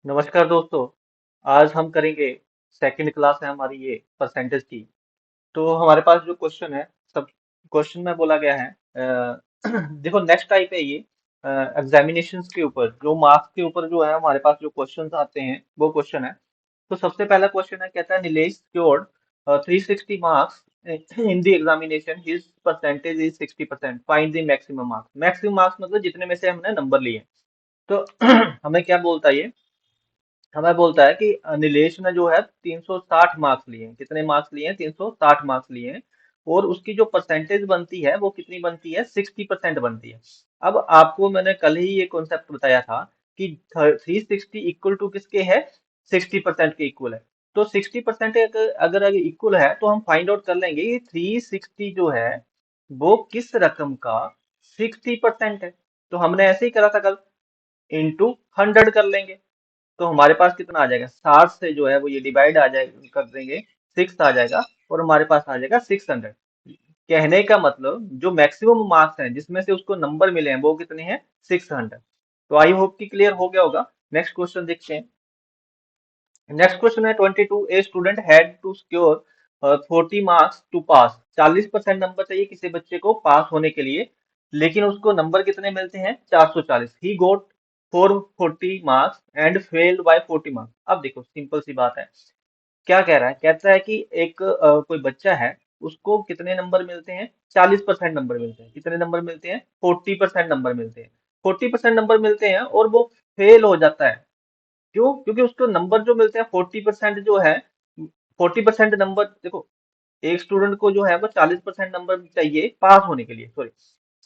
नमस्कार दोस्तों। आज हम करेंगे सेकंड क्लास है हमारी ये परसेंटेज की। तो हमारे पास जो क्वेश्चन है सब क्वेश्चन में बोला गया है देखो नेक्स्ट टाइप है ये एग्जामिनेशंस के ऊपर जो मार्क्स के ऊपर जो है हमारे पास जो क्वेश्चंस आते हैं वो क्वेश्चन है। तो सबसे पहला क्वेश्चन है कहता है Nilesh scored 360 marks in the examination his percentage is 60%, find the maximum marks. Maximum marks मतलब जितने में से हमने नंबर लिए। तो हमें क्या बोलता है ये, हमें बोलता है कि नीलेश ने जो है 360 मार्क्स लिए हैं। कितने मार्क्स लिए हैं? 360 मार्क्स लिए हैं। और उसकी जो परसेंटेज बनती है वो कितनी बनती है? 60% बनती है। अब आपको मैंने कल ही ये कॉन्सेप्ट बताया था कि 360 इक्वल टू किसके है? 60% के इक्वल है। तो 60% अगर इक्वल है तो हम फाइंड आउट कर लेंगे ये 360 जो है वो किस रकम का 60% है। तो हमने ऐसे ही करा था कल, इंटू 100 कर लेंगे। तो हमारे पास कितना आ जाएगा? 60 से जो है वो ये डिवाइड आ जाएगा, कर देंगे, 6 आ जाएगा और हमारे पास आ जाएगा 600। कहने का मतलब जो मैक्सिमम मार्क्स हैं जिसमें से उसको नंबर मिले हैं वो कितने हैं? 600। तो आई होप कि क्लियर हो गया होगा। नेक्स्ट क्वेश्चन देखते हैं। नेक्स्ट क्वेश्चन है 22, a student had to secure 40 marks to pass. 40% number चाहिए किसी बच्चे को पास होने के लिए, लेकिन उसको नंबर कितने मिलते हैं? 440। He got 440 marks and failed by 40 marks. अब देखो सिंपल सी बात है। क्या कह रहा है? कहता है कि एक कोई बच्चा है, उसको कितने नंबर मिलते हैं? 40% नंबर मिलते हैं। कितने नंबर मिलते हैं? 40% नंबर मिलते हैं। 40% नंबर मिलते हैं और वो फेल हो जाता है। क्यों? क्योंकि उसको नंबर जो मिलते हैं 40% जो है, 40% नंबर देखो, एक स्टूडेंट को जो है वो 40% नंबर चाहिए पास होने के लिए, सॉरी,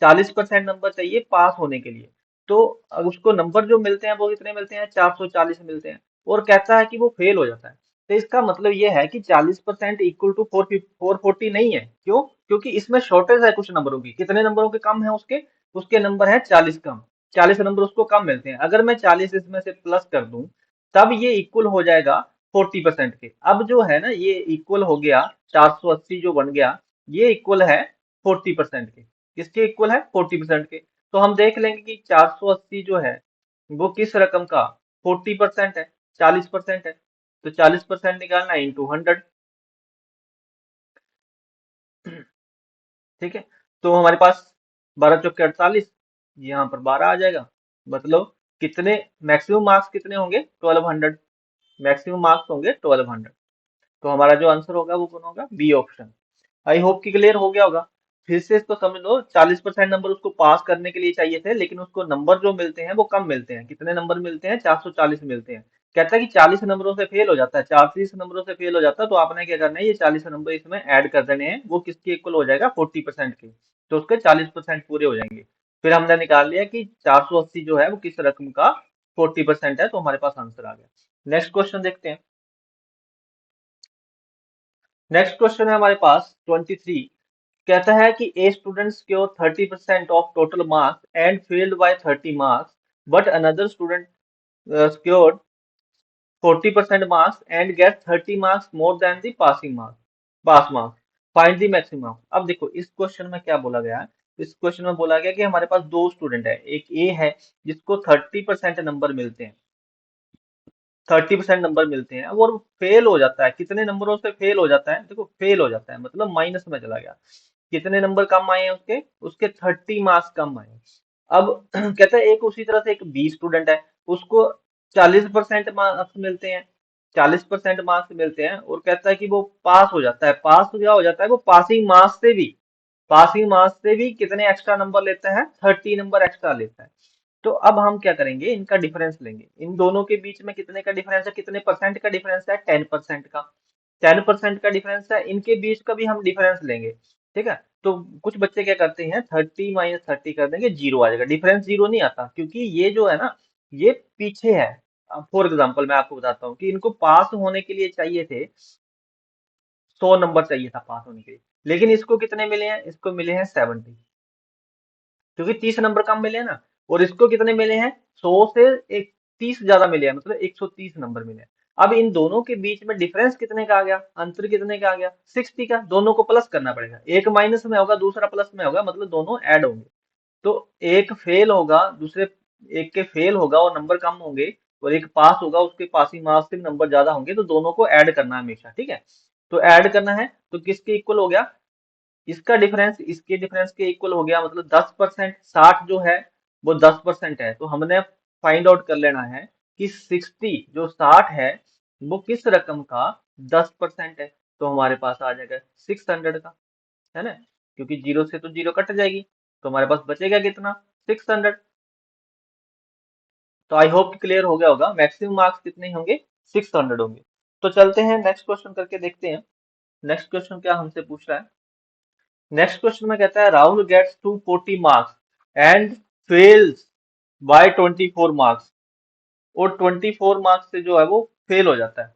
40% नंबर चाहिए पास होने के लिए। तो अब उसको नंबर जो मिलते हैं वो कितने मिलते हैं? 440 मिलते हैं। और कहता है कि वो फेल हो जाता है। तो इसका मतलब ये है कि 40% इक्वल टू 440 नहीं है। क्यों? क्योंकि इसमें शॉर्टेज है कुछ नंबरों की। कितने नंबरों के कम है उसके? उसके नंबर है 40 कम। 40 नंबर उसको कम मिलते हैं। अगर मैं 40 इसमें से प्लस कर दूं तब ये इक्वल हो जाएगा 40% के। अब जो है ना ये इक्वल हो गया, 480 जो बन गया ये इक्वल है 40% के। किसके इक्वल है? 40% के। तो हम देख लेंगे कि 480 जो है वो किस रकम का 40% है? 40% है। तो 40% निकालना इंटू 100। ठीक है। तो हमारे पास 12 चौके 48, यहाँ पर 12 आ जाएगा। मतलब कितने मैक्सिमम मार्क्स कितने होंगे? 1200। मैक्सिमम मार्क्स होंगे 1200। तो हमारा जो आंसर होगा वो कौन होगा? B option. आई होप कि क्लियर हो गया होगा। फिर से इसको समझ लो, 40% नंबर उसको पास करने के लिए चाहिए थे, लेकिन उसको नंबर जो मिलते हैं वो कम मिलते हैं। कितने नंबर मिलते हैं? 440 मिलते हैं। कहता है कि 40 नंबरों से फेल हो जाता है, 40 नंबरों से फेल हो जाता है। तो आपने क्या करना है, ये 40 नंबर इसमें ऐड कर देने हैं। वो किसके इक्वल हो जाएगा? 40% के। तो उसके 40% पूरे हो जाएंगे। फिर हमने निकाल लिया कि 480 जो है वो किस रकम का 40% है। तो हमारे पास आंसर आ गया। नेक्स्ट क्वेश्चन देखते हैं। नेक्स्ट क्वेश्चन है हमारे पास 23। कहता है कि a student score 30% of total marks and failed by 30 marks, but another student scored 40% marks and get 30 marks more than the passing marks, pass marks. Find the maximum. अब देखो इस क्वेश्चन में क्या बोला गया है। इस क्वेश्चन में बोला गया कि हमारे पास दो स्टूडेंट है, एक ए है जिसको 30% नंबर मिलते हैं, 30% नंबर मिलते हैं और फेल हो जाता है। कितने नंबरों से फेल हो जाता है? देखो फेल हो जाता है मतलब माइनस में चला गया। कितने नंबर कम आए हैं उसके? उसके 30 मार्क्स कम आए हैं। अब कहता है एक उसी तरह से एक बी स्टूडेंट है, उसको 40% मार्क्स मिलते हैं, 40% मार्क्स मिलते हैं और कहता है कि वो पास हो जाता है। पास क्या हो जाता है? वो पासिंग मार्क्स से भी कितने एक्स्ट्रा नंबर लेता है? 30 नंबर एक्स्ट्रा लेता है। तो अब हम क्या करेंगे, इनका डिफरेंस लेंगे। इन दोनों के बीच में कितने का डिफरेंस है? कितने परसेंट का डिफरेंस है? 10% का। 10% का डिफरेंस है, इनके बीच का भी हम डिफरेंस लेंगे। ठीक है। तो कुछ बच्चे क्या करते हैं, 30 माइनस 30 कर देंगे, जीरो आ जाएगा। डिफरेंस जीरो नहीं आता क्योंकि ये जो है ना ये पीछे है। फॉर एग्जाम्पल मैं आपको बताता हूँ कि इनको पास होने के लिए चाहिए थे 100 नंबर चाहिए था पास होने के लिए, लेकिन इसको कितने मिले हैं? इसको मिले हैं 70, क्योंकि 30 नंबर कम मिले हैं ना। और इसको कितने मिले हैं? 100 से एक 30 ज्यादा मिले हैं, मतलब 130 नंबर मिले हैं। अब इन दोनों के बीच में डिफरेंस कितने का आ गया? अंतर कितने का आ गया? 60 का। दोनों को प्लस करना पड़ेगा, एक माइनस में होगा दूसरा प्लस में होगा, मतलब दोनों ऐड होंगे। तो एक फेल होगा, दूसरे एक के फेल होगा और नंबर कम होंगे, और एक पास होगा, उसके पासिंग मार्क्स से नंबर ज्यादा होंगे, तो दोनों को ऐड करना है हमेशा, ठीक है। तो ऐड करना है तो किसके इक्वल हो गया, इसका डिफरेंस इसके डिफरेंस के इक्वल हो गया, मतलब 10%। 60 जो है वो 10% है, तो हमने फाइंड आउट कर लेना है कि 60 जो 60 है वो किस रकम का 10% है। तो हमारे पास आ जाएगा 600 का, है ना, क्योंकि जीरो से तो जीरो कट जाएगी, तो हमारे पास बचेगा कितना, 600। तो आई होप क्लियर हो गया होगा, मैक्सिमम मार्क्स कितने होंगे, 600 होंगे। तो चलते हैं नेक्स्ट क्वेश्चन करके देखते हैं। नेक्स्ट क्वेश्चन क्या हमसे पूछ रहा है। नेक्स्ट क्वेश्चन में कहता है Rahul gets 240 marks and fails by 24 marks, और 24 मार्क्स से जो है वो फेल हो जाता है।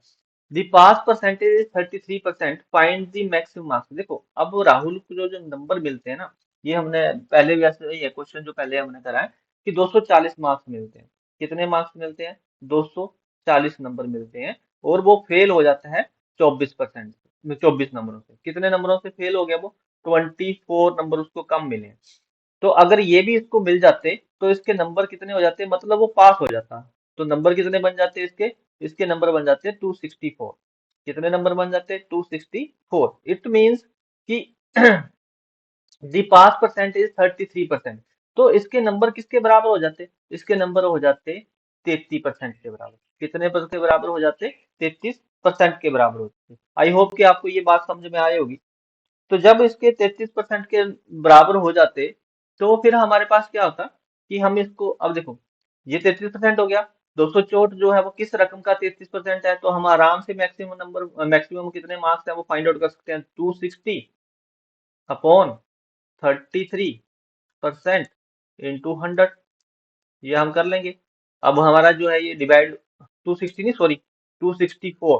The pass percentage is 33%, find the maximum marks. देखो अब राहुल को जो जो नंबर मिलते हैं ना, ये हमने पहले भी ऐसे ये क्वेश्चन जो पहले हमने करा है कि 240 मार्क्स मिलते हैं। कितने मार्क्स मिलते हैं, 240 नंबर मिलते हैं, और वो फेल हो जाता है 24%, 24 नंबरों से। कितने नंबरों से फेल हो गया वो, 24 नंबर उसको कम मिले हैं। तो अगर ये भी इसको मिल जाते तो इसके नंबर कितने हो जाते, मतलब वो पास हो जाता। तो नंबर कितने बन जाते इसके, इसके नंबर बन जाते हैं 264। कितने नंबर बन जाते हैं, 264। इट मींस कि दी पास परसेंटेज 33%। तो इसके नंबर किसके बराबर हो जाते, इसके नंबर हो जाते 33% के बराबर। कितने पर के बराबर हो जाते, 33% के बराबर होते। आई होप कि आपको ये बात समझ में आई होगी। तो जब इसके 33% के बराबर हो जाते, तो फिर हमारे पास क्या होता कि हम इसको, अब देखो ये 33% हो गया, 264 जो है वो किस रकम का 33% है, तो हम आराम से मैक्सिमम नंबर, मैक्सिमम कितने मार्क्स है वो फाइंड आउट कर सकते हैं। 260 अपॉन 33% इंटू 100, ये हम कर लेंगे। अब हमारा जो है ये डिवाइड, 260 नहीं सॉरी, 264,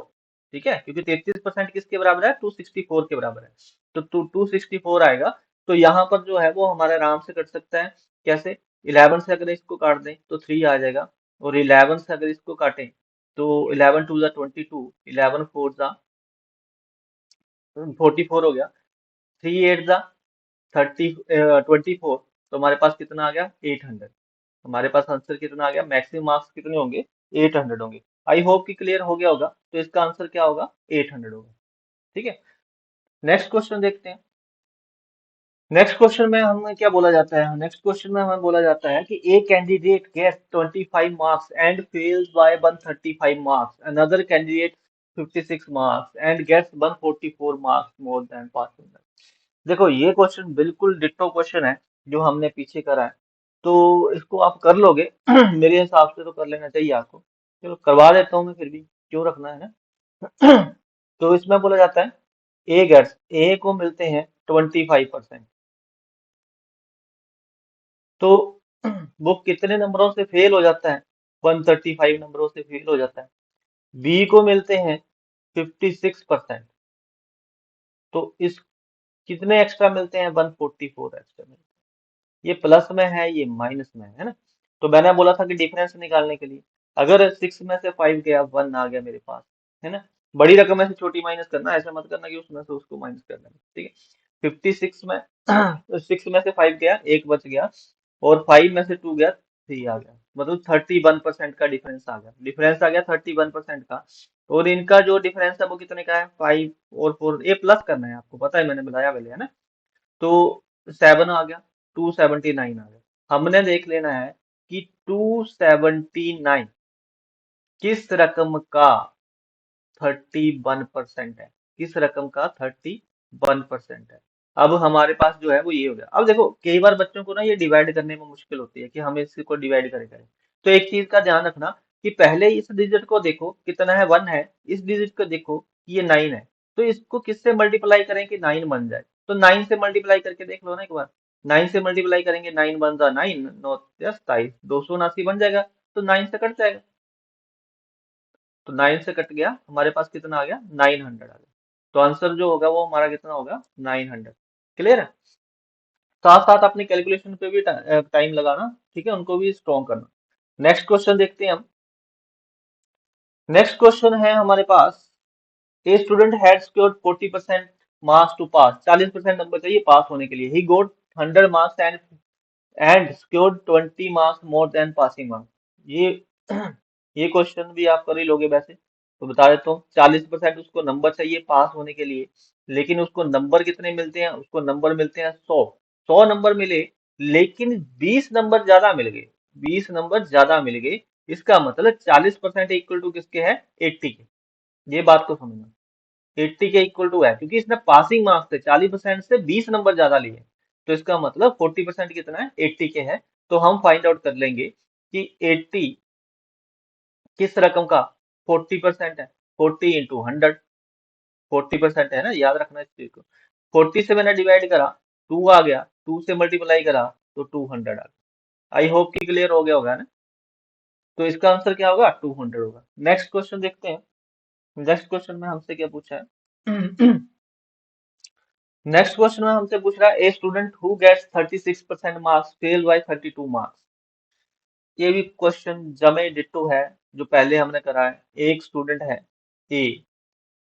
ठीक है, क्योंकि 33% किसके बराबर है, 264 के बराबर है। तो 264 आएगा। तो यहाँ पर जो है वो हमारे आराम से कट सकता है। कैसे, 11 से अगर इसको काट दें तो 3 आ जाएगा, और 11 से अगर इसको काटें तो 11 टू ज़ा 22, 11 फोर ज़ा 44 हो गया, 3 एट ज़ा 24, तो हमारे पास कितना आ गया, 800। हमारे पास आंसर कितना आ गया, मैक्सिमम मार्क्स कितने होंगे, 800 होंगे। आई होप कि क्लियर हो गया होगा। तो इसका आंसर क्या होगा, 800 होगा, ठीक है। नेक्स्ट क्वेश्चन देखते हैं। नेक्स्ट क्वेश्चन में हमें क्या बोला जाता है, नेक्स्ट क्वेश्चन में हमें बोला जाता है कि a candidate gets 25 marks and fails by 135 marks, another candidate 56 marks and gets 144 marks more than passing. देखो ये क्वेश्चन बिल्कुल डिट्टो क्वेश्चन है जो हमने पीछे करा है, तो इसको आप कर लोगे मेरे हिसाब से तो कर लेना चाहिए आपको। चलो करवा देता हूँ मैं, फिर भी क्यों रखना है ना। तो इसमें बोला जाता है ए गेट्स, ए को मिलते हैं 25%, तो वो कितने नंबरों से फेल हो जाता है, 135 नंबरों से फेल हो जाता है। बी को मिलते हैं 56%, तो इस कितने एक्स्ट्रा मिलते हैं, 144 एक्स्ट्रा मिलते हैं। ये प्लस में है, ये माइनस में है ना। तो मैंने बोला था कि डिफरेंस निकालने के लिए, अगर 6 में से 5 गया, 1 आ गया मेरे पास, है ना। बड़ी रकम में से छोटी माइनस करना, ऐसा मत करना कि उसमें से उसको माइनस कर देना, ठीक है। 56 में 6 में से 5 गया, एक बच गया, और 5 में से 2 गया, 3 आ गया, मतलब 31% का डिफरेंस आ गया, डिफरेंस आ गया 31% का। और इनका जो डिफरेंस है वो कितने का है, 5 और 4, ये प्लस करना है, आपको पता है मैंने बताया पहले, है ना। तो 7 आ गया, 279 आ गया। हमने देख लेना है कि 279 किस रकम का 31% है, किस रकम का 31% है। अब हमारे पास जो है वो ये हो गया। अब देखो कई बार बच्चों को ना ये डिवाइड करने में मुश्किल होती है कि हम इसको डिवाइड करें। तो एक चीज का ध्यान रखना कि पहले इस डिजिट को देखो कितना है, 1 है, इस डिजिट को देखो कि ये 9 है, तो इसको किससे मल्टीप्लाई करें कि 9 बन जाए। तो 9 से मल्टीप्लाई करके देख लो ना एक बार। 9 से मल्टीप्लाई करेंगे, 9 बन जा 9, 9 27, 279 बन जाएगा। तो 9 से कट जाएगा, तो 9 से कट गया, हमारे पास कितना आ गया, 900 आ गया। तो आंसर जो होगा वो हमारा कितना होगा, 900। क्लियर है। साथ साथ अपनी कैलकुलेशन पे भी टाइम लगाना, ठीक है, उनको भी स्ट्रॉन्ग करना। नेक्स्ट क्वेश्चन देखते हैं हम। नेक्स्ट क्वेश्चन है हमारे पास, a student had scored 40% marks to pass, 40% number चाहिए पास होने के लिए। He got 100 marks and scored 20 marks more than passing marks. ये ये क्वेश्चन भी आप कर ही लोगे वैसे, तो बता देता हूँ। 40% उसको नंबर चाहिए पास होने के लिए, लेकिन उसको नंबर कितने मिलते हैं, उसको नंबर मिलते हैं 100। 100 नंबर मिले, लेकिन 20 नंबर ज्यादा मिल गए, 20 नंबर ज्यादा मिल गए। इसका मतलब 40% इक्वल टू किसके है, 80 के। ये बात को समझना, 80 के इक्वल टू है, क्योंकि इसने पासिंग मार्क्स थे 40% से 20 नंबर ज्यादा लिए, तो इसका मतलब 40% कितना है, 80 के है। तो हम फाइंड आउट कर लेंगे कि 80 किस रकम का 40% है। 40 इंटू 100, 40% है ना, याद रखना इस चीज को। 40 से मैंने डिवाइड करा, 2 आ गया, 2 से मल्टीप्लाई करा तो 200 आ गया। आई होप कि क्लियर हो गया होगा ना। तो इसका आंसर क्या होगा, 200 होगा। नेक्स्ट क्वेश्चन देखते हैं। नेक्स्ट क्वेश्चन में हमसे क्या पूछा है। नेक्स्ट क्वेश्चन में हमसे पूछ रहा है, a student who gets 36% marks fail by 32 marks. ये भी क्वेश्चन जमे डिट्टो है जो पहले हमने करा है। एक स्टूडेंट है ए,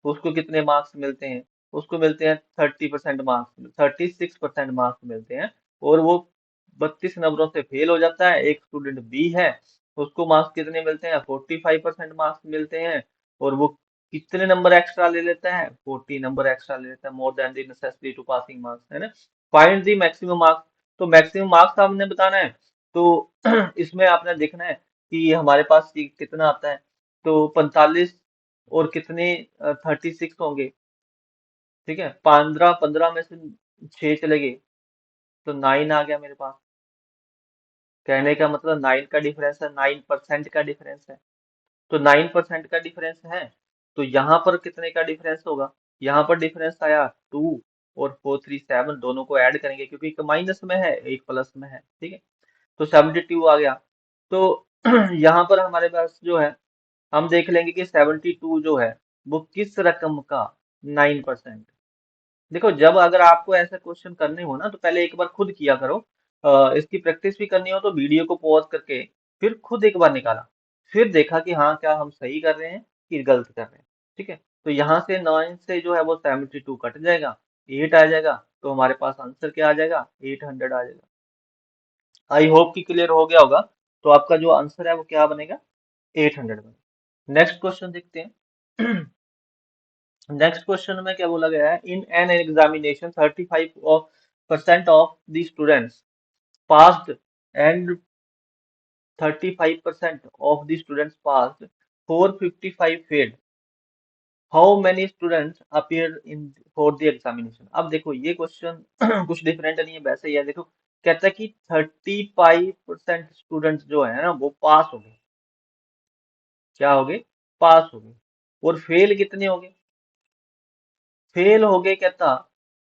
उसको कितने मार्क्स मिलते हैं, उसको मिलते हैं 30% मार्क्स, 36% मार्क्स मिलते हैं, और वो 32 नंबरों से फेल हो जाता है। एक स्टूडेंट बी है, उसको मार्क्स कितने मिलते हैं, 45% मार्क्स मिलते हैं, और वो कितने नंबर एक्स्ट्रा ले लेता है, 40 नंबर एक्स्ट्रा ले लेता है, more than the necessity to passing marks, है ना। Find the maximum marks. तो मैक्सिमम मार्क्स आपने बताना है। तो इसमें आपने देखना है कि हमारे पास ये कितना आता है। तो 45 और कितने 36 होंगे, ठीक है। 15 15 में से 6 चले गए, तो 9 आ गया मेरे पास। कहने का मतलब 9 का डिफरेंस है, 9% का डिफरेंस है। तो 9% का डिफरेंस है, तो यहाँ पर कितने का डिफरेंस होगा, यहाँ पर डिफरेंस आया 2, और 437 दोनों को ऐड करेंगे, क्योंकि एक माइनस में है एक प्लस में है, ठीक है। तो 72 आ गया। तो यहाँ पर हमारे पास जो है, हम देख लेंगे कि 72 जो है वो किस रकम का 9%। देखो, जब अगर आपको ऐसा क्वेश्चन करने हो ना, तो पहले एक बार खुद किया करो। इसकी प्रैक्टिस भी करनी हो तो वीडियो को पॉज करके फिर खुद एक बार निकाला, फिर देखा कि हाँ क्या हम सही कर रहे हैं कि गलत कर रहे हैं, ठीक है। तो यहाँ से 9 से जो है वो 72 कट जाएगा, 8 आ जाएगा, तो हमारे पास आंसर क्या आ जाएगा, 800 आ जाएगा। आई होप कि क्लियर हो गया होगा। तो आपका जो आंसर है वो क्या बनेगा, 800 बनेगा। नेक्स्ट क्वेश्चन देखते हैं। नेक्स्ट क्वेश्चन में क्या बोला गया है, in an examination 35% of the students passed and 35% of the students passed, 455 failed, how many students appear in for the examination. अब देखो ये क्वेश्चन कुछ डिफरेंट नहीं है, वैसे ही है। देखो, कहता है कि 35% स्टूडेंट्स जो है ना वो पास हो गए, क्या हो गए, पास हो गए, और फेल कितने हो गए, फेल हो गए, कहता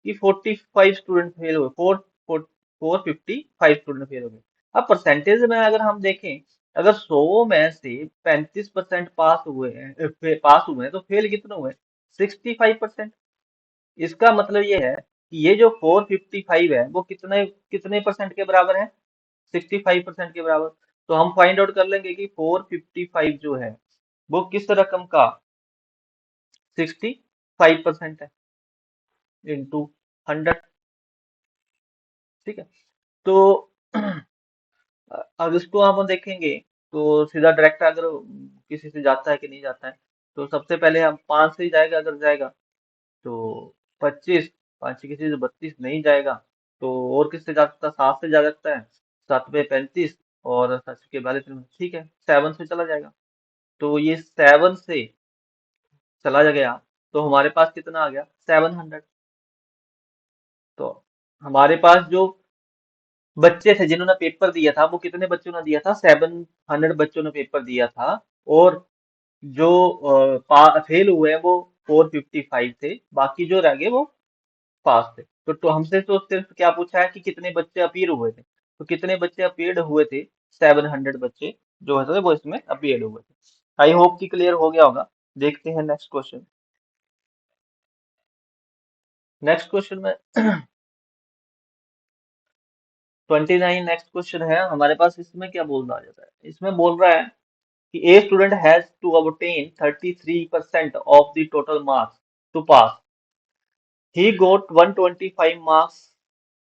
कि 45 स्टूडेंट फेल हुए, 455 स्टूडेंट फेल हो गए। अब परसेंटेज में अगर हम देखें, अगर 100 में से 35% पास हुए हैं, पास हुए हैं, तो फेल कितने हुए, 65%। इसका मतलब ये है कि ये जो 455 है वो कितने कितने परसेंट के बराबर है, 65% के बराबर। तो हम फाइंड आउट कर लेंगे कि 455 जो है वो किस रकम का 65% है, इंटू 100, ठीक है। तो अब इसको हम देखेंगे, तो सीधा डायरेक्ट अगर किसी से जाता है कि नहीं जाता है, तो सबसे पहले हम 5 से ही जाएगा, अगर जाएगा तो 25, 5 किसी से 32 नहीं जाएगा, तो और किससे जा सकता है, 7 से जा सकता है, 7 पे 35, और 7 के वाले ठीक है 7 से चला जाएगा। तो ये 7 से चला गया, तो हमारे पास कितना आ गया, 700। तो हमारे पास जो बच्चे थे जिन्होंने पेपर दिया था, वो कितने बच्चों ने दिया था, 700 बच्चों ने पेपर दिया था, और जो फेल हुए हैं वो 455 थे, बाकी जो रह गए वो पास थे। तो हमसे तो सिर्फ क्या पूछा है कि कितने बच्चे अपीयर हुए थे, तो कितने बच्चे अपीयर्ड हुए थे, 700 बच्चे जो है वो इसमें अपीयर्ड हुए थे। आई होप कि क्लियर हो गया होगा। देखते हैं नेक्स्ट क्वेश्चन। नेक्स्ट क्वेश्चन में 29 नेक्स्ट क्वेश्चन है हमारे पास। इसमें क्या बोल रहा जाता है, इसमें बोल रहा है कि a student has to obtain 33% of the total marks to pass. He got 125 marks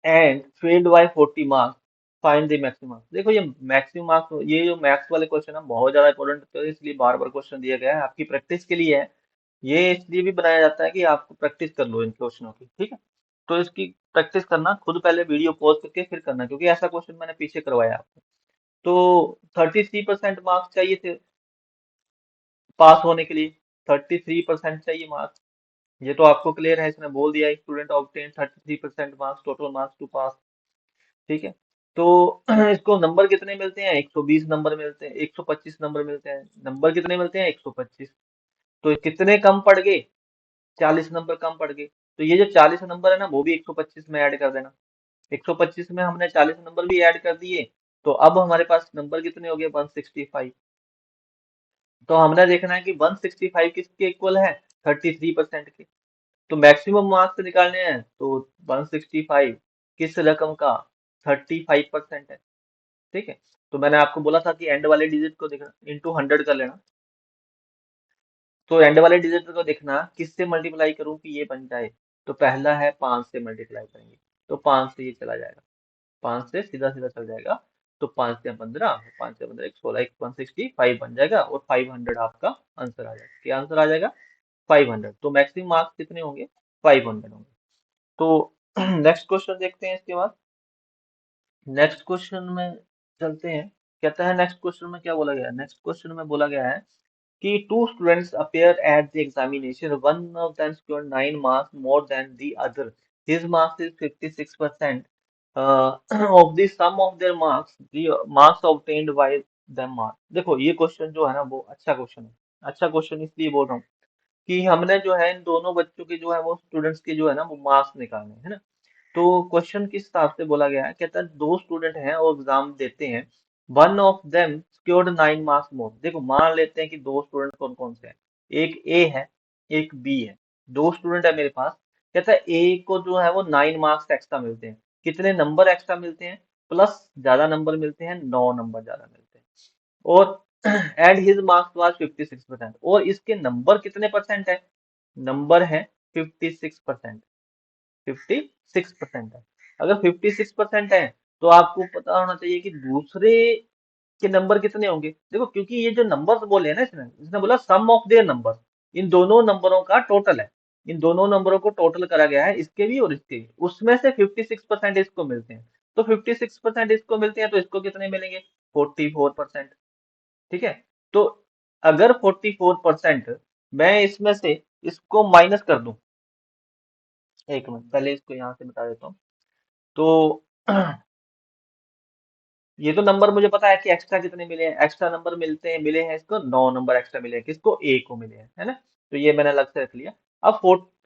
and failed by 40 marks. Find the maximum marks. देखो ये मैक्सिमम मार्क्स, ये जो मैथ्स वाले क्वेश्चन है बहुत ज्यादा इंपॉर्टेंट होते हैं, इसलिए बार बार क्वेश्चन दिया गया है आपकी प्रैक्टिस के लिए है। ये इसलिए भी बनाया जाता है कि आपको प्रैक्टिस कर लो इन क्वेश्चनों की, ठीक है। तो इसकी प्रैक्टिस करना खुद, पहले वीडियो पॉज करके फिर करना, क्योंकि ऐसा क्वेश्चन मैंने पीछे करवाया आपको। तो 33% मार्क्स चाहिए थे पास होने के लिए, 33% चाहिए मार्क्स। ये तो आपको क्लियर है, इसने बोल दिया student obtain 33% marks, total marks to pass, ठीक है। तो इसको नंबर कितने मिलते हैं, 120 नंबर मिलते हैं, 125 नंबर मिलते हैं। नंबर कितने मिलते हैं, 125। तो कितने कम पड़ गए, 40 नंबर कम पड़ गए। तो ये जो 40 नंबर है ना, वो भी 125 में ऐड कर देना। 125 में हमने 40 नंबर भी ऐड कर दिए, तो अब हमारे पास नंबर कितने हो गए, 165। तो हमने देखना है कि 165 किसके इक्वल है, 33% के। तो मैक्सिमम मार्क्स निकालने हैं, तो 165 किस रकम का, 35% है, ठीक है। तो मैंने आपको बोला था कि एंड वाले डिजिट को देखना, इंटू 100 कर लेना। तो एंड वाले डिजिट को देखना किससे मल्टीप्लाई करूं कि ये बन जाए। तो पहला है 5 से मल्टीप्लाई करेंगे, तो 5 से ये चला जाएगा, 5 से सीधा सीधा चल जाएगा। तो 5 से 15, 5 से 15 16, 165 बन जाएगा, और 500 आपका आंसर आ जाएगा। क्या आंसर आ जाएगा, 500। तो मैक्सिमम मार्क्स कितने होंगे, 500 होंगे। तो नेक्स्ट क्वेश्चन देखते हैं इसके बाद। नेक्स्ट क्वेश्चन में चलते हैं। कहता है नेक्स्ट क्वेश्चन में क्या बोला गया है, नेक्स्ट क्वेश्चन में बोला गया है कि two students appear at the examination, one of them scored 9 marks more than the other, his marks is 56%, of the sum of their marks, the marks obtained by them are। देखो ये question जो है ना, वो अच्छा question है। अच्छा question इसलिए बोल रहा हूँ कि हमने जो है इन दोनों बच्चों के जो है वो स्टूडेंट्स के जो है ना वो मार्क्स निकालने हैं, है ना। तो क्वेश्चन किस हिसाब से बोला गया है, कहता है दो स्टूडेंट हैं और एग्जाम देते हैं, one of them scored 9 marks more. देखो मान लेते हैं कि दो स्टूडेंट कौन कौन से हैं, एक ए है, एक बी है। दो स्टूडेंट है मेरे पास। कहता है ए को जो है वो 9 मार्क्स एक्स्ट्रा मिलते हैं। कितने नंबर एक्स्ट्रा मिलते हैं, प्लस ज्यादा नंबर मिलते हैं, 9 नंबर ज्यादा मिलते हैं। और एंड हिज मार्क्स वाज 56%, और इसके नंबर कितने परसेंट है, नंबर है 56%। 56% है। अगर 56% है, तो आपको पता होना चाहिए कि दूसरे के नंबर कितने होंगे। देखो क्योंकि ये जो नंबर्स बोले हैं ना, इसने इसने बोला सम ऑफ देयर नंबर, इन दोनों नंबरों का टोटल है। इन दोनों नंबरों को टोटल करा गया है, इसके भी और इसके भी। उसमें से 56% इसको मिलते हैं। तो 56% इसको मिलते हैं, तो इसको कितने मिलेंगे, 44%, ठीक है। तो अगर 44%, मैं इसमें से इसको माइनस कर दूं, एक मिनट पहले इसको यहाँ से बता देता हूँ। तो ये तो नंबर मुझे पता है कि एक्स्ट्रा कितने मिले हैं, एक्स्ट्रा नंबर मिलते हैं, मिले हैं इसको 9 नंबर एक्स्ट्रा मिले हैं, किसको, ए को मिले हैं, है ना। तो ये मैंने अलग से रख लिया। अब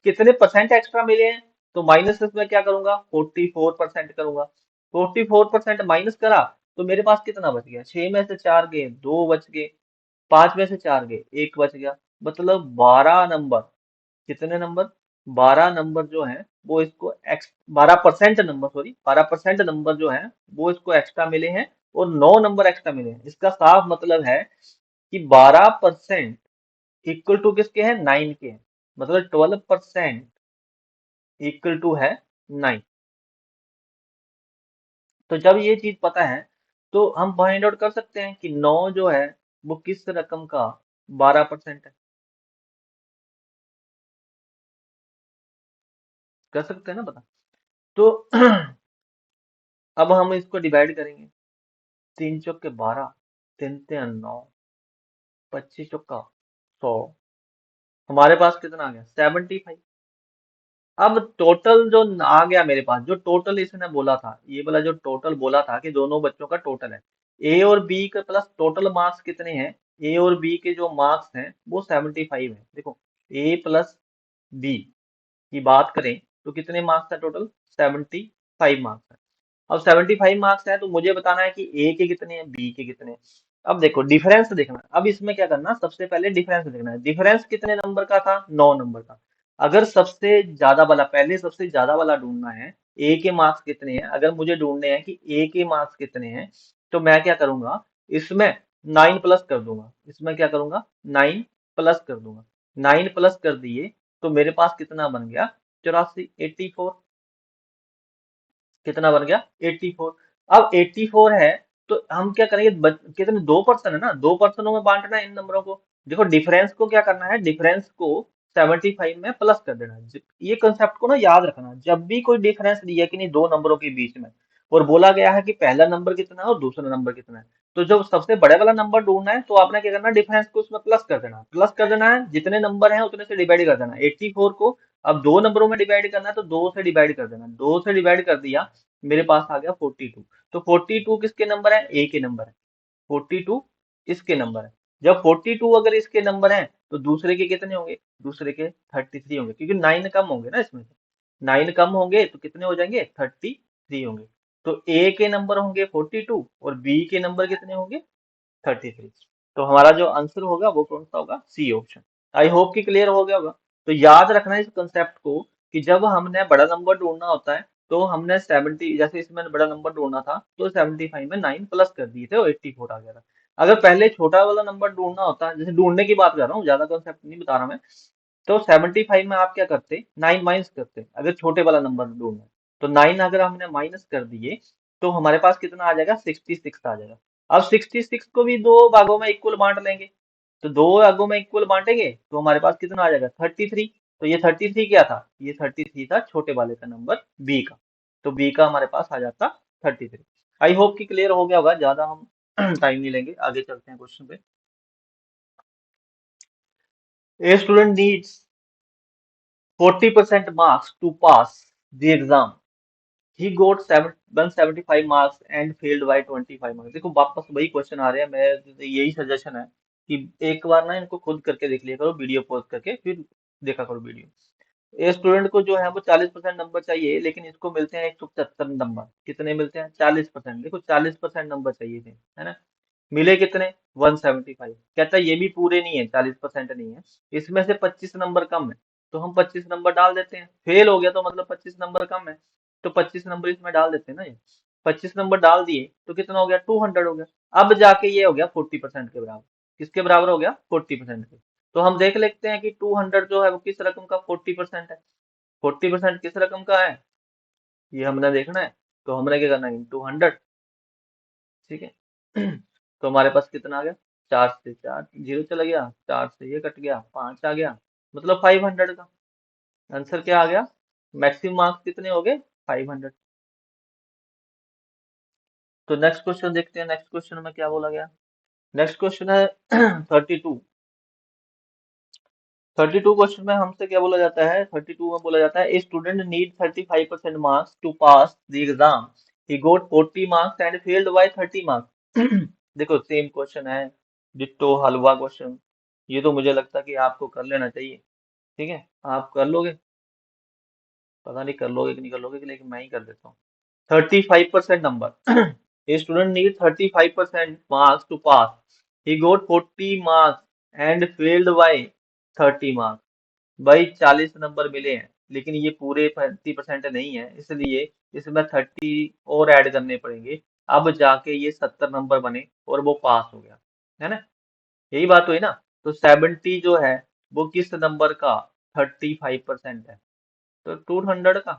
कितने परसेंट एक्स्ट्रा मिले हैं, तो माइनस में क्या करूंगा, 44% करूंगा। 44% माइनस करा, तो मेरे पास कितना बच गया, 6 में से 4 गए, 2 बच गए, 5 में से 4 गए, 1 बच गया। मतलब 12 नंबर, कितने नंबर, 12 नंबर जो है वो इसको एक्स 12% नंबर, सॉरी 12% नंबर जो है वो इसको एक्स्ट्रा मिले हैं, और 9 नंबर एक्स्ट्रा मिले हैं। इसका साफ मतलब है कि 12% इक्वल टू किसके हैं, 9 के हैं। मतलब 12% इक्वल टू है 9। तो जब ये चीज पता है, तो हम फाइंड आउट कर सकते हैं कि 9 जो है वो किस रकम का 12% है। कर सकते हैं ना पता। तो अब हम इसको डिवाइड करेंगे, 3 चौके 12, 3 तिया 9, 25 चौका 100, हमारे पास कितना आ गया, 75। अब टोटल जो आ गया मेरे पास, जो टोटल इसने बोला था, ये वाला जो टोटल बोला था कि दोनों बच्चों का टोटल है, ए और बी का प्लस टोटल मार्क्स कितने हैं, ए और बी के जो मार्क्स हैं वो 75 है। देखो ए प्लस बी की बात करें तो कितने मार्क्स है टोटल, 75 मार्क्स है। अब 75 मार्क्स है, तो मुझे बताना है कि ए के कितने हैं, बी के कितने हैं। अब देखो डिफरेंस देखना, अब इसमें क्या करना, सबसे पहले डिफरेंस देखना है। डिफरेंस कितने नंबर का था, 9 नंबर का। अगर सबसे ज्यादा वाला, पहले सबसे ज्यादा वाला ढूंढना है, ए के मार्क्स कितने हैं, अगर मुझे ढूंढने हैं कि ए के मार्क्स कितने हैं, तो मैं क्या करूंगा, इसमें 9 प्लस कर दूंगा। इसमें क्या करूंगा, 9 प्लस कर दूंगा। 9 प्लस कर दिए, तो मेरे पास कितना बन गया, 84, 84। कितना बन गया, 84। अब 84 है, तो हम क्या करेंगे, कितने, 2 पर्सन है ना, 2 पर्सनों में बांटना है इन नंबरों को। देखो डिफरेंस को क्या करना है, डिफरेंस को 75 में प्लस कर देना है। ये कंसेप्ट को ना याद रखना, जब भी कोई डिफरेंस दिया कि नहीं दो नंबरों के बीच में, और बोला गया है कि पहला नंबर कितना है और दूसरा नंबर कितना है, तो जब सबसे बड़े वाला नंबर ढूंढना है तो आपने क्या करना है, डिफरेंस को उसमें प्लस कर देना है। प्लस कर देना है, जितने नंबर हैं उतने से डिवाइड कर देना है। 84 को अब दो नंबरों में डिवाइड करना है, तो दो से डिवाइड कर देना, दो से डिवाइड कर दिया, मेरे पास आ गया 42। तो 42 किसके नंबर है, ए के नंबर है। 42 इसके नंबर है। जब 42 अगर इसके नंबर हैं, तो दूसरे के कितने होंगे, दूसरे के 33 होंगे, क्योंकि 9 कम होंगे ना इसमें से। 9 कम होंगे तो कितने हो जाएंगे, 33 होंगे। तो ए के नंबर होंगे 42 और बी के नंबर कितने होंगे, 33। तो हमारा जो आंसर होगा वो कौन सा होगा, सी ऑप्शन। आई होप कि क्लियर हो गया होगा। तो याद रखना इस कंसेप्ट को, कि जब हमने बड़ा नंबर ढूंढना होता है, तो हमने 70, जैसे इसमें बड़ा नंबर ढूंढना था तो 75 में 9 प्लस कर दिए थे और 84 आ गया था। अगर पहले छोटा वाला नंबर ढूंढना होता, जैसे ढूंढने की बात कर रहा हूँ, ज्यादा कंसेप्ट नहीं बता रहा मैं, तो 75 में आप क्या करते, 9 माइनस करते, अगर छोटे वाला नंबर ढूंढना है। तो 9 अगर हमने माइनस कर दिए, तो हमारे पास कितना आ जाएगा, 66 आ जाएगा। अब 66 को भी दो भागों में इक्वल बांट लेंगे, तो दो भागों में इक्वल बांटेंगे तो हमारे पास कितना आ जाएगा, 33। तो ये 33 क्या था, ये 33 था छोटे वाले का नंबर, बी का। तो बी का हमारे पास आ जाता 33। आई होप कि क्लियर हो गया होगा, ज्यादा हम टाइम नहीं लेंगे, आगे चलते हैं क्वेश्चन पे। A student needs 40% marks to pass the exam. He got 175 marks and failed by 25 marks। देखो वापस वही क्वेश्चन आ रहे हैं, मैं यही सजेशन है कि एक बार ना इनको खुद करके देख लिया करो, वीडियो पॉज करके फिर देखा करो वीडियो। ए स्टूडेंट को जो है वो 40% नंबर चाहिए, लेकिन इसको मिलते हैं 175 नंबर। कितने मिलते हैं, 40%। देखो 40% नंबर चाहिए थे, है ना। मिले कितने, 175। कहता है ये भी पूरे नहीं है, 40% नहीं है, इसमें से 25 नंबर कम है, तो हम 25 नंबर डाल देते हैं। फेल हो गया तो मतलब 25 नंबर कम है, तो 25 नंबर इसमें डाल देते हैं ना। ये 25 नंबर डाल दिए तो कितना हो गया, 200 हो गया। अब जाके ये हो गया 40% के बराबर। किसके बराबर हो गया, 40% के। तो हम देख लेते हैं कि 200 जो है वो किस रकम का 40% है। 40% किस रकम का है, ये हमने देखना है। तो हमने क्या करना है, इंटू 100। ठीक है। तो हमारे पास कितना आ गया, 4 से 4 जीरो चला गया, 4 से ये कट गया, 5 आ गया, मतलब 500 का आंसर क्या आ गया। मैक्सिमम मार्क्स कितने हो गए, 500। तो नेक्स्ट क्वेश्चन देखते हैं, नेक्स्ट क्वेश्चन में क्या बोला गया। नेक्स्ट क्वेश्चन है 32। 32 क्वेश्चन में हमसे क्या बोला जाता है, 32 में बोला जाता है a student need 35% marks to pass the exam, he got 40 marks and failed by 30 marks. देखो सेम क्वेश्चन है, डिट्टो हलवा क्वेश्चन। ये तो मुझे लगता है कि आपको कर लेना चाहिए। ठीक है, आप कर लोगे, पता नहीं कर लोगे कि नहीं कर लोगे, लेकिन मैं ही कर देता हूँ। 35% number, a student need 35% marks to pass, he got 40 marks and failed by 30 marks. भाई 40 नंबर मिले हैं, लेकिन ये पूरे 30% नहीं है, इसलिए इसमें 30 और ऐड करने पड़ेंगे। अब जाके ये 70 नंबर बने और वो पास हो गया, है ना। यही बात हुई ना। तो 70 जो है वो किस नंबर का, 35% है, तो 200 का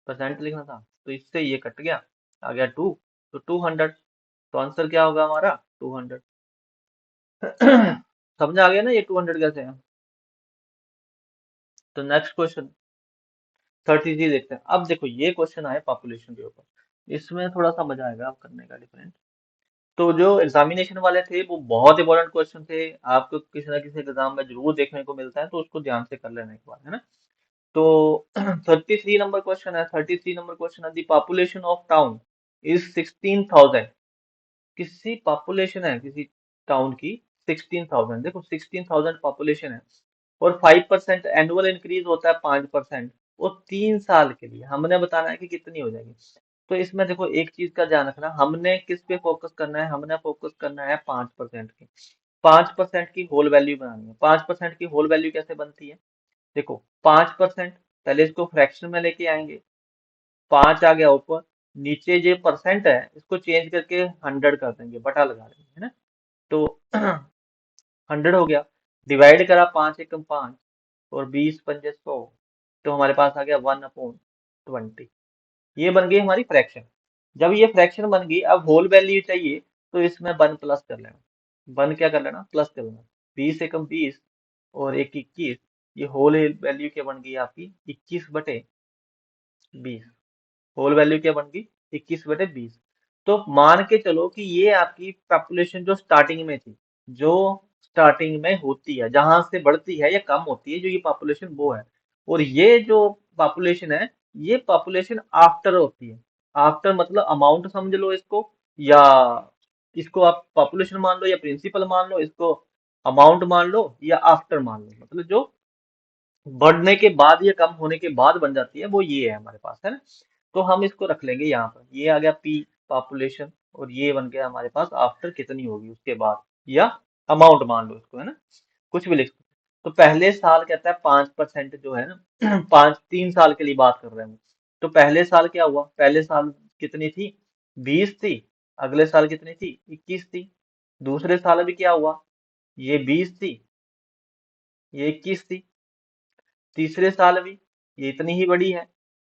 परसेंट लिखना था, तो इससे ये कट गया, आ गया 2। तो 200। तो आंसर क्या होगा हमारा, 200। समझ आ गया ना ये 200 कैसे है। तो नेक्स्ट क्वेश्चन 33 देखते हैं। अब देखो ये क्वेश्चन आए पॉपुलेशन के ऊपर, इसमें थोड़ा सा मजा आएगा आप करने का डिफरेंट। तो जो एग्जामिनेशन वाले थे वो बहुत इंपॉर्टेंट क्वेश्चन थे, आपको किसी ना किसी एग्जाम में जरूर देखने को मिलता है, तो उसको ध्यान से कर लेना एक बार, है ना। तो 33 नंबर क्वेश्चन है, 33 नंबर क्वेश्चन है, the population of town is 16,000। किसी पॉपुलेशन है किसी टाउन की 16,000, देखो 16,000 पॉपुलेशन है, और 5% एनुअल इंक्रीज होता है, 5%, और 3 साल के लिए हमने बताना है कि कितनी हो जाएगी। तो इसमें देखो एक चीज का ध्यान रखना, हमने किस पे फोकस करना है, हमने फोकस करना है 5% की। 5% की होल वैल्यू बनानी है। 5% की होल वैल्यू कैसे बनती है, देखो 5%, पहले इसको फ्रैक्शन में लेके आएंगे, 5 आ गया ऊपर, नीचे जो परसेंट है इसको चेंज करके 100 कर देंगे, बटा लगा देंगे, है ना। तो 100 हो गया, डिवाइड करा 5 एकम 5, और 20 पंजे 100, तो हमारे पास आ गया 1/20। ये बन गई हमारी फ्रैक्शन। जब ये फ्रैक्शन बन गई, अब होल वैल्यू चाहिए, तो इसमें 1 प्लस कर लेना। 1 क्या कर लेना, प्लस कर लेना। 20 एकम 20 और 1 21, ये होल वैल्यू क्या बन गई आपकी, 21/20। होल वैल्यू क्या बन गई, 21/20। तो मान के चलो कि ये आपकी पॉपुलेशन जो स्टार्टिंग में थी, जो स्टार्टिंग में होती है, जहां से बढ़ती है या कम होती है, जो ये पॉपुलेशन वो है। और ये जो पॉपुलेशन है, ये पॉपुलेशन आफ्टर होती है। आफ्टर मतलब अमाउंट समझ लो इसको, या इसको आप पॉपुलेशन मान लो, या प्रिंसिपल मान लो, इसको अमाउंट मान लो, या आफ्टर मान लो। मतलब जो बढ़ने के बाद या कम होने के बाद बन जाती है, वो ये है हमारे पास, है ना। तो हम इसको रख लेंगे यहाँ पर, ये आ गया पी पॉपुलेशन, और ये बन गया हमारे पास आफ्टर कितनी होगी उसके बाद, या अमाउंट मान लो इसको, है ना। कुछ भी लिख सकते हो। तो पहले साल कहता है 5% जो है ना, 3 साल के लिए बात कर रहे हैं हम। तो पहले साल क्या हुआ, पहले साल कितनी थी, 20 थी। अगले साल कितनी थी, 21 थी। दूसरे साल भी क्या हुआ, ये 20 थी, ये 21 थी। तीसरे साल भी ये इतनी ही बड़ी है,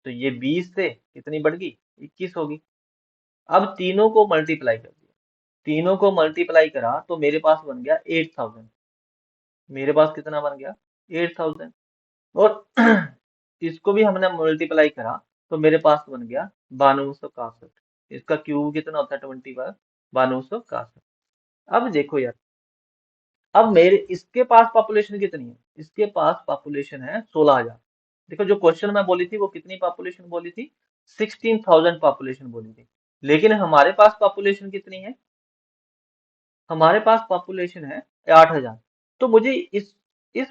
तो ये 20 से कितनी बढ़ गई, 21 होगी। अब तीनों को मल्टीप्लाई कर दिया, तीनों को मल्टीप्लाई करा तो मेरे पास बन गया 8000। मेरे पास कितना बन गया, 8000। और इसको भी हमने मल्टीप्लाई करा, तो मेरे पास बन गया 9261। इसका क्यूब कितना होता है, 25, 9261। अब देखो यार, अब मेरे इसके पास पॉपुलेशन कितनी है, इसके पास पॉपुलेशन है 16,000। देखो जो क्वेश्चन में बोली थी वो कितनी पॉपुलेशन बोली थी, 16,000 पॉपुलेशन बोली थी। लेकिन हमारे पास पॉपुलेशन कितनी है, हमारे पास पॉपुलेशन है 8,000। तो मुझे इस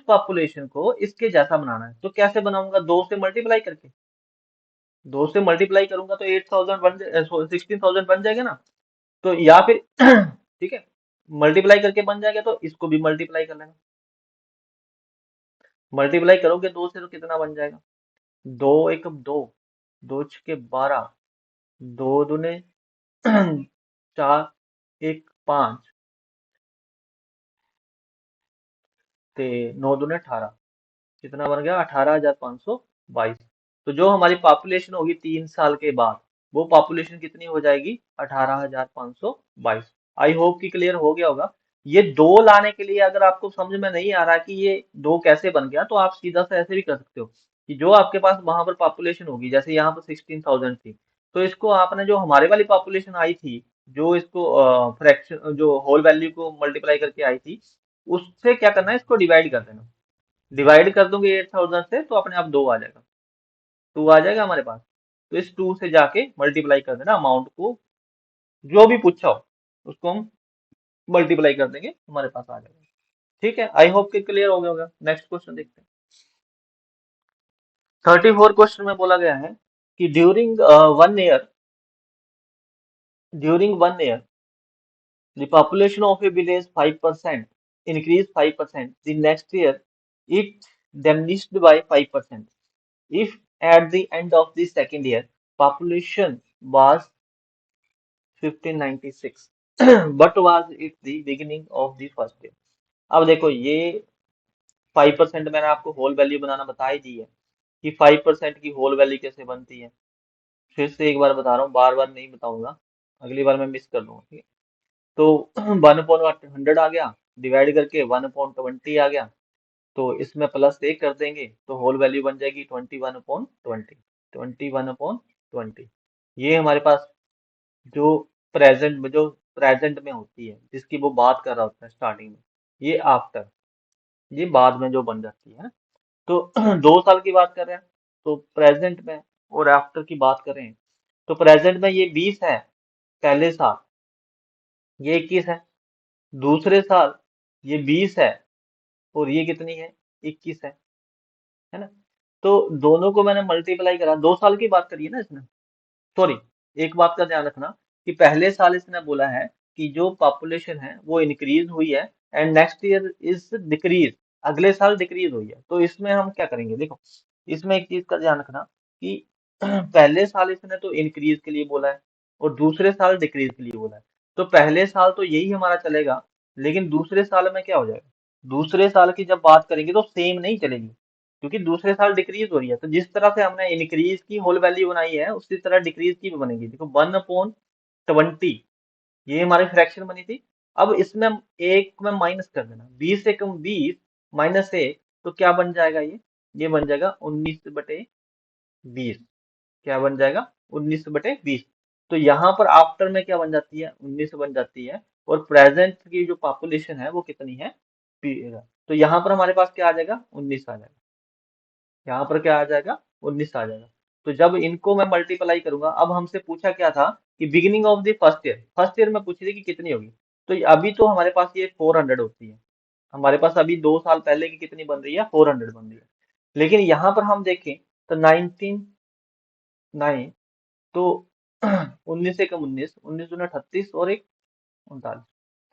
पॉपुलेशन को इसके जैसा बनाना है, तो कैसे बनाऊंगा, 2 से मल्टीप्लाई करके। 2 से मल्टीप्लाई करूंगा तो 8,000 16,000 बन जाएगा ना। तो या फिर ठीक है, मल्टीप्लाई करके बन जाएगा, तो इसको भी मल्टीप्लाई कर लेना। मल्टीप्लाई करोगे 2 से तो कितना बन जाएगा, 2 एकम 2, 2 छके 12, 2 दूने 4, 1 5, ते 9 दूने 18, कितना बन गया, 18,522। तो जो हमारी पॉपुलेशन होगी 3 साल के बाद, वो पॉपुलेशन कितनी हो जाएगी, 18,522। आई होप कि क्लियर हो गया होगा। ये दो लाने के लिए अगर आपको समझ में नहीं आ रहा कि ये दो कैसे बन गया, तो आप सीधा सा ऐसे भी कर सकते हो कि जो आपके पास वहां पर पॉपुलेशन होगी, जैसे यहाँ पर 16,000 थी, तो इसको आपने जो हमारे वाली पॉपुलेशन आई थी, जो इसको फ्रैक्शन जो होल वैल्यू को मल्टीप्लाई करके आई थी, उससे क्या करना है, इसको डिवाइड कर देना। डिवाइड कर दूंगे 8,000 से, तो अपने आप 2 आ जाएगा, 2 आ जाएगा हमारे पास। तो इस 2 से जाके मल्टीप्लाई कर देना अमाउंट को, जो भी पूछा हो उसको हम मल्टीप्लाई कर देंगे, हमारे पास आ जाएगा। ठीक है, आई होप कि क्लियर हो गया होगा। नेक्स्ट क्वेश्चन देखते हैं। 34 क्वेश्चन में बोला गया है कि during 1 year the population of a village 5% increased 5%. The next year it diminished by 5%. If at the end of the second year population was 1596, but was it the beginning of the first year? अब देखो ये 5% मैंने आपको whole value बनाना बता ही दी है कि 5% की whole value कैसे बनती है। फिर से एक बार बता रहा हूँ, बार बार नहीं बताऊंगा, अगली बार मैं मिस कर दूंगा, ठीक है। तो 1/100 आ गया, डिवाइड करके 1/20 आ गया, तो इसमें प्लस 1 कर देंगे, तो होल वैल्यू बन जाएगी 21/20। 21/20, ये हमारे पास जो प्रेजेंट में होती है, जिसकी वो बात कर रहा होता है स्टार्टिंग में, ये आफ्टर, ये बाद में जो बन जाती है। तो 2 साल की बात कर रहे हैं, तो प्रेजेंट में, और आफ्टर की बात करें, तो प्रेजेंट में ये 20 है पहले साल, ये 21 है दूसरे साल, ये 20 है, और ये कितनी है, 21 है ना। तो दोनों को मैंने मल्टीप्लाई करा, 2 साल की बात करी है ना इसने। सॉरी, एक बात का ध्यान रखना कि पहले साल इसने बोला है कि जो पॉपुलेशन है वो इंक्रीज हुई है, and next year is decrease, अगले साल डिक्रीज हुई है। तो इसमें हम क्या करेंगे, देखो इसमें एक चीज का ध्यान रखना कि पहले साल इसने तो इंक्रीज के लिए बोला है, और दूसरे साल डिक्रीज के लिए बोला है। तो पहले साल तो यही हमारा चलेगा, लेकिन दूसरे साल में क्या हो जाएगा, दूसरे साल की जब बात करेंगे तो सेम नहीं चलेगी। क्योंकि दूसरे साल डिक्रीज हो रही है, तो जिस तरह से हमने इंक्रीज की होल वैल्यू बनाई है उसी तरह डिक्रीज की भी बनेगी। देखो 1/20 ये हमारी फ्रैक्शन बनी थी। अब इसमें हम एक में माइनस कर देना, 20 माइनस एक, तो क्या बन जाएगा ये बन जाएगा 19/20। क्या बन जाएगा 19/20। तो यहाँ पर आफ्टर में क्या बन जाती है 19 बन जाती है, और प्रेजेंट की जो पॉपुलेशन है वो कितनी है 13। तो यहाँ पर हमारे पास क्या आ जाएगा 19 आ जाएगा। यहाँ पर क्या आ जाएगा 19 आ जाएगा। तो जब इनको मैं मल्टीप्लाई करूंगा, अब हमसे पूछा क्या था कि beginning of the first year में पूछी थी कि कितनी होगी। तो अभी तो हमारे पास ये 400 होती है। हमारे पास अभी 2 साल पहले की कितनी बन रही है 400 बन रही है। लेकिन यहाँ पर हम देखें तो 19 तो 19 से कम 19, 19 दूना 38 और एक 39,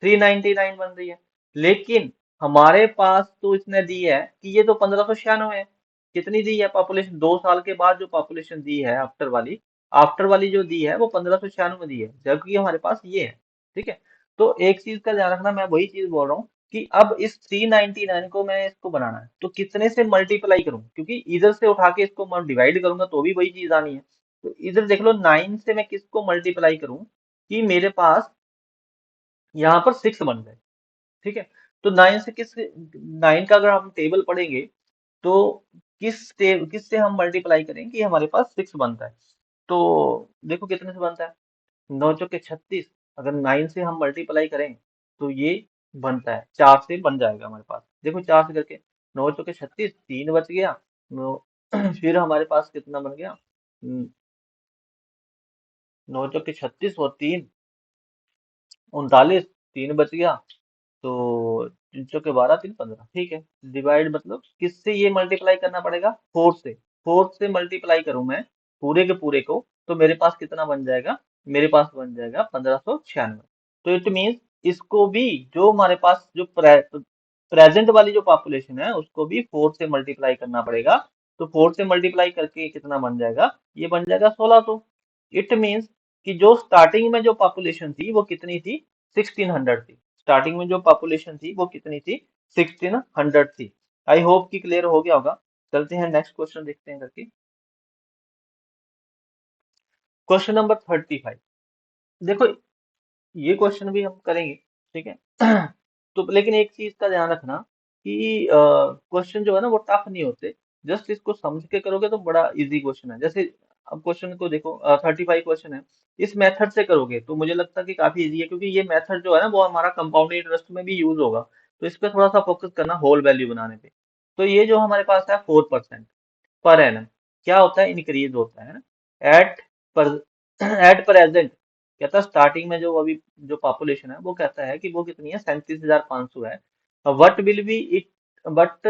399 बन रही है। लेकिन हमारे पास तो इसने दी है कि ये तो 1596 है। कितनी दी है पॉपुलेशन 2 साल के बाद जो पॉपुलेशन दी है आफ्टर वाली जो दी है वो 1596 दी है, जबकि हमारे पास ये है। ठीक है। तो एक चीज का ध्यान रखना, मैं वही चीज बोल रहा हूँ कि अब इस 399 को मैं इसको बनाना है तो कितने से मल्टीप्लाई करूं, क्योंकि इधर से उठा के इसको मैं डिवाइड करूंगा तो भी वही चीज आनी है। तो इधर देख लो 9 से मैं किसको मल्टीप्लाई करूं कि मेरे पास यहाँ पर 6 बन जाए। ठीक है। तो 9 का अगर हम टेबल पढ़ेंगे तो किससे हम मल्टीप्लाई करें कि हमारे पास 6 बनता है। तो देखो कितने से बनता है, 9 चौके 36। अगर 9 से हम मल्टीप्लाई करें तो ये बनता है 4 से बन जाएगा हमारे पास। देखो 4 से करके 9 चौके 36, 3 बच गया। नौ फिर हमारे पास कितना बन गया 9 चौके 36 और 3 39, 3 बच गया। तो 3 चौके 12, 3 15। ठीक है। डिवाइड मतलब किससे ये मल्टीप्लाई करना पड़ेगा 4 से मल्टीप्लाई करूं मैं पूरे के पूरे को, तो मेरे पास कितना बन जाएगा, मेरे पास बन जाएगा 1596। तो इट मीन्स इसको भी, जो हमारे पास जो प्रेजेंट वाली जो पॉपुलेशन है उसको भी 4 से मल्टीप्लाई करना पड़ेगा। तो 4 से मल्टीप्लाई करके कितना बन जाएगा, ये बन जाएगा 1600। इट मीन्स कि जो स्टार्टिंग में जो पॉपुलेशन थी वो कितनी थी 1600 थी। स्टार्टिंग में जो पॉपुलेशन थी वो कितनी थी 1600 थी। आई होप कि क्लियर हो गया होगा। चलते हैं नेक्स्ट क्वेश्चन देखते हैं करके। Question number 35। देखो ये क्वेश्चन भी हम करेंगे। ठीक है। तो लेकिन एक चीज का ध्यान रखना कि क्वेश्चन जो है ना वो टफ नहीं होते। जस्ट इसको समझ के करोगे तो बड़ा इजी क्वेश्चन है। जैसे अब क्वेश्चन को देखो, 35 क्वेश्चन है। इस मेथड से करोगे तो मुझे लगता है कि काफी इजी है, क्योंकि ये मेथड जो है ना वो हमारा कंपाउंड इंटरेस्ट में भी यूज होगा। तो इस पे थोड़ा सा फोकस करना होल वैल्यू बनाने पे। तो ये जो हमारे पास है 4% पर एनम, क्या होता है इंक्रीज होता है ना। एट पर एट प्रेजेंट कहता है स्टार्टिंग में जो अभी जो पॉपुलेशन है वो कहता है कि वो कितनी है 37,500 है। What will be it but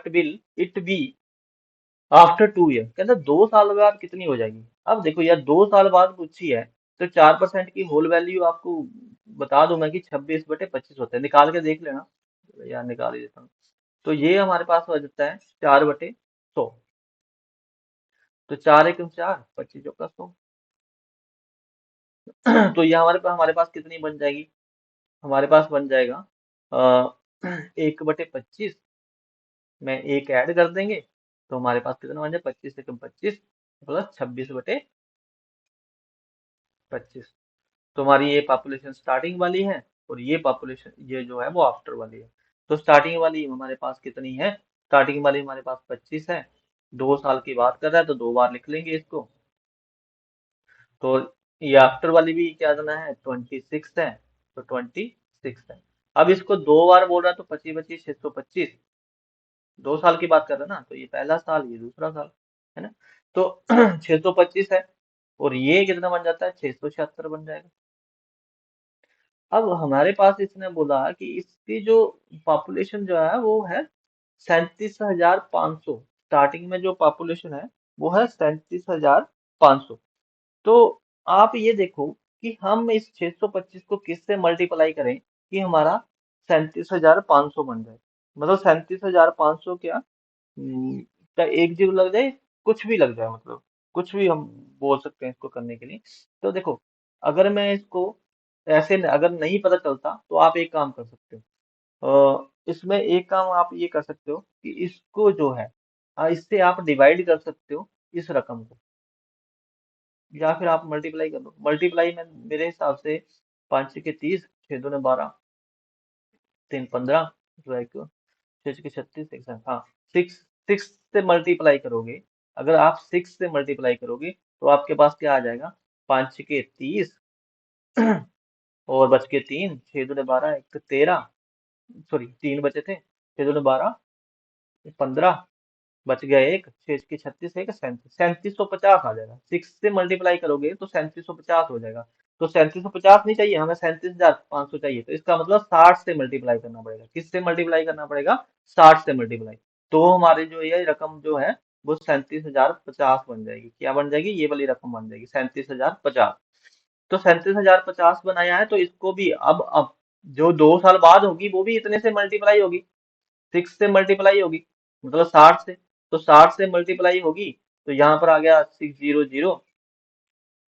will it be after 2 year, कहता है 2 साल बाद कितनी हो जाएगी। अब देखो यार 2 साल बाद पूछी है, तो 4% की होल वैल्यू आपको बता दूं मैं कि 26/25 होता है। निकाल के देख लेना यार, निकाल ही देता हूँ। तो ये हमारे पास हो जाता है 4/100। तो 4 × 4 25 × 100। तो ये हमारे पास कितनी बन जाएगी, हमारे पास बन जाएगा 1/25 में एक ऐड कर देंगे तो हमारे पास कितना बन जाए 25 × 25 प्लस 26/25। तो हमारी ये पॉपुलेशन स्टार्टिंग वाली है और ये पॉपुलेशन ये जो है वो आफ्टर वाली है। तो स्टार्टिंग वाली हमारे पास कितनी है, स्टार्टिंग वाली हमारे पास 25 है। 2 साल की बात कर रहा है तो 2 बार लिख लेंगे इसको। तो ये आफ्टर वाली भी क्या देना है 26 है, तो 26 है। अब इसको 2 बार बोल रहा है तो 25 25 625। 2 साल की बात कर रहे हैं ना, तो ये पहला साल ये दूसरा साल, है ना। तो 625 है और ये कितना बन जाता है 676 बन जाएगा। अब हमारे पास इसने बोला कि इसकी जो पॉपुलेशन जो है वो है 37,500। स्टार्टिंग में जो पॉपुलेशन है वो है 37,500। तो आप ये देखो कि हम इस 625 को किससे मल्टीप्लाई करें कि हमारा 37,500 बन जाए। मतलब 37,500 क्या, का एक जीरो लग जाए, कुछ भी लग जाए, मतलब कुछ भी हम बोल सकते हैं इसको करने के लिए। तो देखो अगर मैं इसको ऐसे अगर नहीं पता चलता तो आप एक काम कर सकते हो। इसमें एक काम आप ये कर सकते हो कि इसको जो है इससे आप डिवाइड कर सकते हो इस रकम को, या फिर आप मल्टीप्लाई कर लो। मल्टीप्लाई में मेरे हिसाब से 5 6 30, 6 2 12, 3 15, दो एक 6 6 36, हाँ, सिक्स सिक्स से मल्टीप्लाई करोगे। अगर आप सिक्स से मल्टीप्लाई करोगे तो आपके पास क्या आ जाएगा, 5 6 30 और बच के 3, 6 2 12, एक 13, सॉरी 3 बचे थे, 6 2 12, 15, बच गया एक, 6 6 36, एक 3750 आ जाएगा। सिक्स से मल्टीप्लाई करोगे तो 3750 हो जाएगा। तो 3750 नहीं चाहिए हमें, 37,500 चाहिए। तो इसका मतलब 60 से मल्टीप्लाई करना पड़ेगा। किससे मल्टीप्लाई करना पड़ेगा, 60 से मल्टीप्लाई। तो हमारी जो ये रकम जो है वो 37,050 बन जाएगी। क्या बन जाएगी, ये वाली रकम बन जाएगी 37,050। तो 37,050 बनाया है, तो इसको भी अब जो 2 साल बाद होगी वो भी इतने से मल्टीप्लाई होगी, सिक्स से मल्टीप्लाई होगी, मतलब 60 से। तो 60 से मल्टीप्लाई होगी, तो यहाँ पर आ गया 600,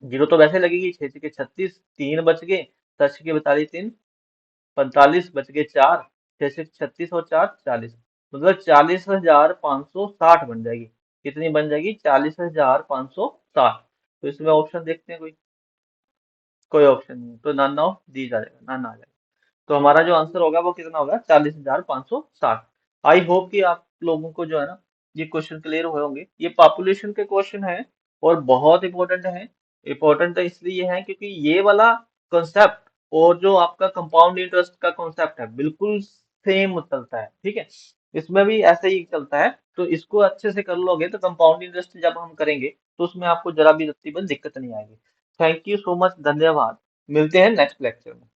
जीरो तो वैसे लगेगी, 6 6 36, 3 बच गए, 10 के 42, 3 45, बच गए 4, 6 6 36 और 4 40, मतलब 40,560 बन जाएगी। कितनी बन जाएगी, 40,560। तो इसमें ऑप्शन देखते हैं, कोई कोई ऑप्शन नहीं है, तो नन ऑफ दीज आ जाएगा, नन आ जाएगा। तो हमारा जो आंसर होगा वो कितना होगा, 40,560। आई होप कि आप लोगों को जो है ना ये क्वेश्चन क्लियर हुए होंगे। ये पॉपुलेशन के क्वेश्चन है और बहुत इंपॉर्टेंट है। इंपॉर्टेंट इसलिए है क्योंकि ये वाला कॉन्सेप्ट और जो आपका कंपाउंड इंटरेस्ट का कॉन्सेप्ट है बिल्कुल सेम चलता है, ठीक है। इसमें भी ऐसे ही चलता है। तो इसको अच्छे से कर लोगे तो कंपाउंड इंटरेस्ट जब हम करेंगे तो उसमें आपको जरा भी रत्ती भर दिक्कत नहीं आएगी। थैंक यू सो मच, धन्यवाद। मिलते हैं नेक्स्ट लेक्चर में।